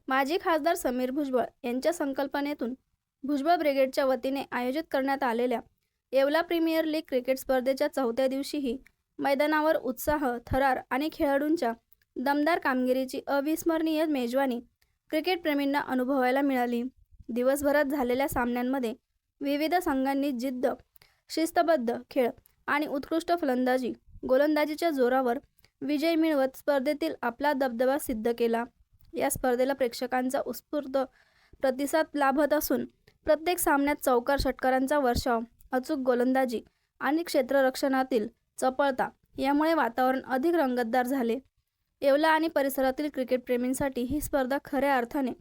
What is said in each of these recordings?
माजी खासदार समीर भुजबळ यांच्या संकल्पनेतून भुजबळ ब्रिगेडच्या वतीने आयोजित करण्यात आलेल्या येवला प्रीमियर लीग क्रिकेट स्पर्धेच्या चौथ्या दिवशीही मैदानावर उत्साह, थरार आणि खेळाडूंच्या दमदार कामगिरीची अविस्मरणीय मेजवानी क्रिकेटप्रेमींना अनुभवायला मिळाली। दिवसभरात झालेल्या सामन्यांमध्ये विविध संघांनी जिद्द, शिस्तबद्ध खेळ आणि उत्कृष्ट फलंदाजी, गोलंदाजीच्या जोरावर विजय मिळवत स्पर्धेतील आपला दबदबा सिद्ध केला। या स्पर्धेला प्रेक्षकांचा उत्स्फूर्त प्रतिसाद लाभत असून प्रत्येक सामन्यात चौकार षटकारांचा वर्षाव, अचूक गोलंदाजी आणि क्षेत्ररक्षणातील चपळता यामुळे वातावरण अधिक रंगतदार झाले। येवला आणि परिसरातील क्रिकेटप्रेमींसाठी ही स्पर्धा खऱ्या अर्थाने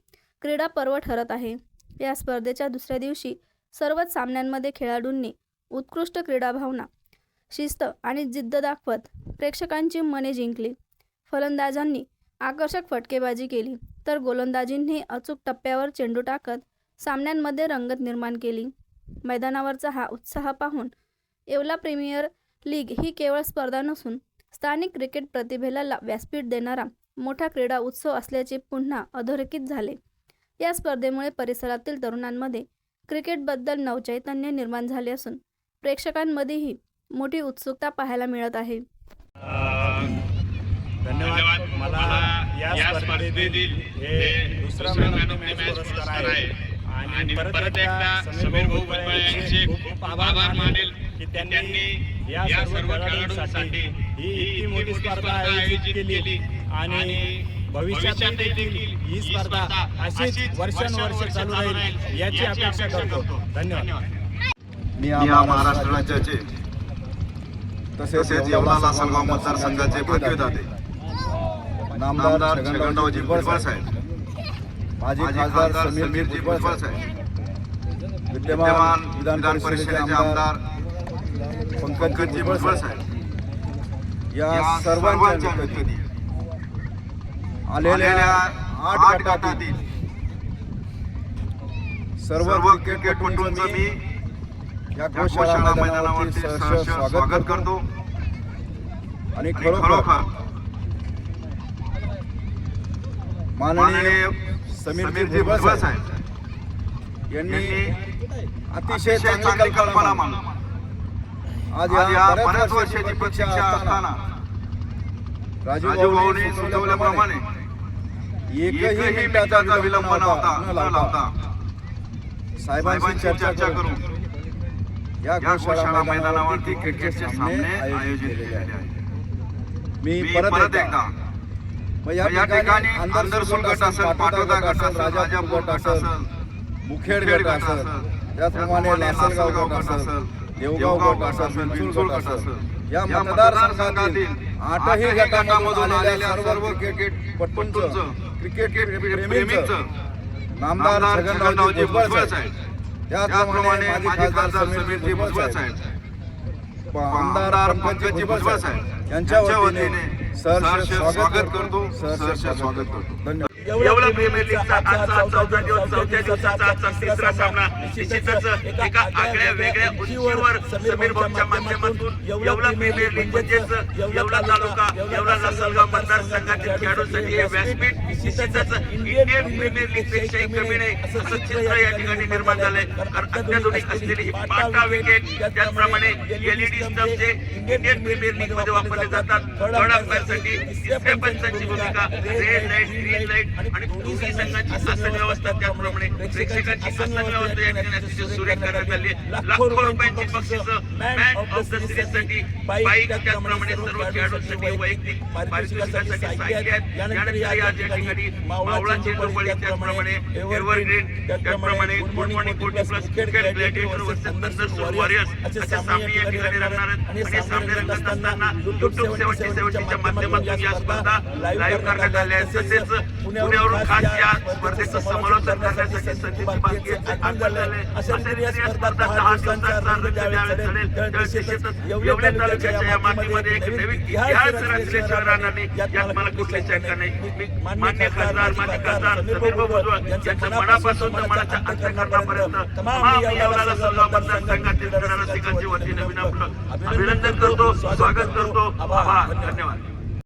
क्रीडा पर्व ठरत आहे। या स्पर्धेच्या दुसऱ्या दिवशी सर्वच सामन्यांमध्ये खेळाडूंनी उत्कृष्ट क्रीडा भावना, शिस्त आणि जिद्द दाखवत प्रेक्षकांची मने जिंकली। फलंदाजांनी आकर्षक फटकेबाजी केली तर गोलंदाजींनी अचूक टप्प्यावर चेंडू टाकत सामन्यांमध्ये रंगत निर्माण केली। मैदानावरचा हा उत्साह पाहून येवला प्रीमियर लीग ही केवळ स्पर्धा नसून स्थानिक क्रिकेट प्रतिभेला व्यासपीठ देणारा मोठा क्रीडा उत्सव असल्याचे पुन्हा अधोरेखित झाले। या स्पर्धेमुळे परिसरातील तरुणांमध्ये क्रिकेटबद्दल नवचैतन्य निर्माण झाले असून प्रेक्षकांमध्येही मोठी उत्सुकता पाहायला मिळत आहे। धन्यवाद। मला या स्पर्धेतील हे दुसरा मॅन ऑफ द मॅच पुरस्कार आहे आणि परत एकदा समीर भुजबळ यांचे खूप आभार मानेल की त्यांनी या सर्व खेळाडूंसाठी ही इतकी मोठी स्पर्धा आयोजित केली आणि भविष्यात देखील ही स्पर्धा अशीच वर्षानुवर्षे चालू राहील याची अपेक्षा करतो। धन्यवाद। मी महाराष्ट्र राज्याचे तसेच येवला लासलगाव मतदारसंघाचे भाग्यविधाते नामदार छगनरावजी भुजबळ साहेब, माजी खासदार समीर भुजबळ साहेब, विद्यमान विधान परिषदेचे आमदार पंकज भुजबळ साहेब या सर्वांच्या नेतृत्वाखाली आलेल्या 8 गटातील सर्व क्रिकेटपटूंचं मी या घोषणा मैदानावरती सहर्ष स्वागत करतो आणि खरोखर माननीय समीर भुजबळ साहेब यांनी अतिशय चांगली कल्पना मांडली। आज या बऱ्याच वर्षाची प्रतीक्षा असताना राजू भाऊंनी सुचवल्याप्रमाणे एकही मिनिटाचा विलंब न लावता साहेबांशी चर्चा करून या घोषणा मैदानावरती क्रिकेटचे सामने आयोजित केलेले आहेत। मी परत एकदा या ठिकाणी अंदरसूल गट असेल, पाटोदा गट असेल, राजापूर गट असेल, मुखेड गट असेल, त्याचप्रमाणे लासलगाव गट असेल, देवगाव गट असेल, विंचूर गट असेल, या मतदारसंघातील 8ही गटांमधून आलेल्या सर्व क्रिकेटपटूंचं, क्रिकेट प्रेमींचं नामदार छगनरावजी भुजबळ साहेब, त्याचप्रमाणे माजी खासदार समीर भुजबळ साहेब, आमदार पंकज भुजबळ साहेब यांच्या वतीने सहर्ष स्वागत करतो। धन्यवाद। येवला प्रीमियर लीगचा आजचा चौथ्या दिवसाचा आजचा तिसरा सामना निश्चितच एका आगळ्या वेगळ्या उंचीवर समीर भाऊंच्या माध्यमातून येवला प्रीमियर लीग म्हणजेच येवला तालुका, येवला लासलगाव मतदारसंघातील खेळाडूंसाठी हे व्यासपीठ निश्चितच इंडियन प्रीमियर लीग पेक्षाही कमी नाही असं चित्र या ठिकाणी निर्माण झालंय। कारण अत्याधुनिक असलेली ही पाटा विकेट, त्याचप्रमाणे एलईडी स्तंभ जे इंडियन प्रीमियर लीग मध्ये वापरले जातात, थर्ड अंपायरसाठी तिसऱ्या पंचांची भूमिका, रेड लाईट, ग्रीन लाईट आणि दोन्ही संघांची आसन व्यवस्था, त्याचप्रमाणे प्रेक्षकांची आसन व्यवस्था या ठिकाणी अतिशय सुरेख करण्यात आली। लाखो रुपयांची बक्षिसं मॅन ऑफ द सिरीजसाठी, बाईक, त्याचप्रमाणे सर्व खेळाडूंसाठी वैयक्तिक पारितोषिकासाठी साहित्य आहेत। यानंतर या ठिकाणी मावळा चेंडू फळी, त्याचप्रमाणे एव्हरग्रीन, त्याचप्रमाणे good morning 40+ cricket gladiator versus warriors असे सामने या ठिकाणी रंगणार आहेत। आणि हे सामने रंगत असताना YouTube 77च्या माध्यमातून या स्पर्धा लाईव्ह करण्यात आल्या आहेत। तसेच पुण्यावरून खास या स्पर्धेचं समालोचन करण्यासाठी संदीप बांगे आगमन झाले। असेल या स्पर्धा 10 दिवसांचा रंग ज्यावेळेस चढेल त्यावेळेस निश्चितच येवला तालुक्याच्या या मातीमध्ये एक नवीन इतिहास रचल्याशिवाय राहणार नाही यात मला कुठलीच शंका नाही। मान्य खासदार, माजी खासदार समीर भुजबळ यांच्या मनापासून तर मनाच्या अंतःकरणापर्यंत तमाम येवला लासलगाव मतदारसंघातील रसिकांच्या वतीने मी आपलं अभिनंदन करतो, स्वागत करतो। आभार, धन्यवाद।